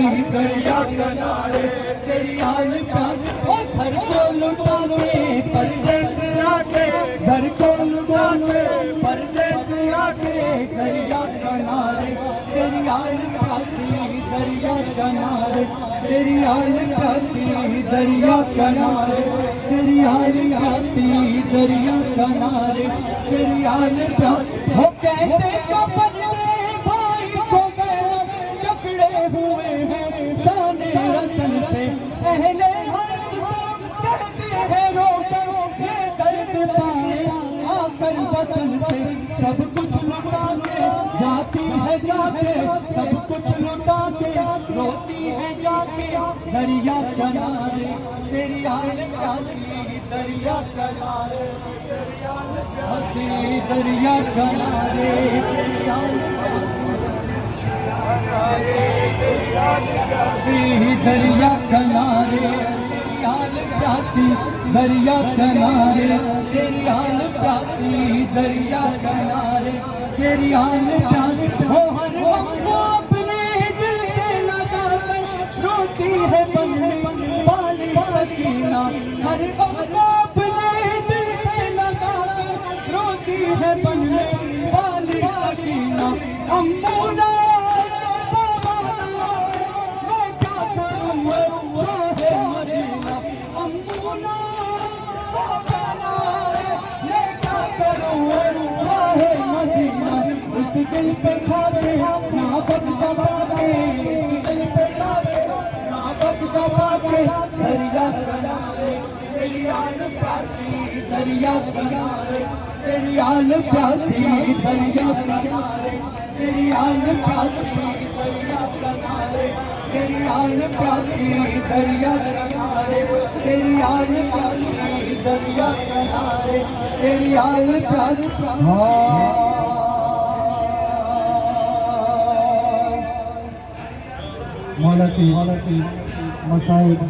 दरिया किनारे तेरी हाल प्यासी, घर को लुटा के परदेस आके, घर को लुटा के परदेस आके दरिया किनारे तेरी हाल प्यासी, दरिया किनारे तेरी हाल प्यासी, दरिया किनारे तेरी हाल प्यासी, दरिया किनारे तेरी हाल प्यासी। हो कैसे कपन भाई को गए जकड़े हुए हैं शाने रसन से, पहले कहते हैं रो करो ये दर्द पाए आकर वतन से, सब कुछ लुटा के जाती है जाके, सब कुछ लुटा के रोती है जाके दरिया किनारे तेरी हाल प्यासी, दरिया किनारे हंसी, दरिया किनारे तेरी हाल दरिया किनारे तेरी हाल प्यासी, दरिया किनारे तेरी हाल प्यासी, दरिया किनारे तेरी हाल प्यासी। हो हर वक्त अपने दिल से लगा कर रोती है बंदी वाली सकीना, हर वक्त अपने दिल से लगा कर रोती है बंदी वाली सकीना। अम्मूना दिल पे खाते नापक दबाते, दिल पे खाते नापक दबाते दरिया किनारे तेरी हाल प्यासी, दरिया किनारे तेरी हाल प्यासी, दरिया किनारे तेरी हाल प्यासी, दरिया किनारे तेरी हाल प्यासी, दरिया किनारे तेरी हाल प्यासी, दरिया किनारे तेरी हाल प्यासी। मौलवी मसाइब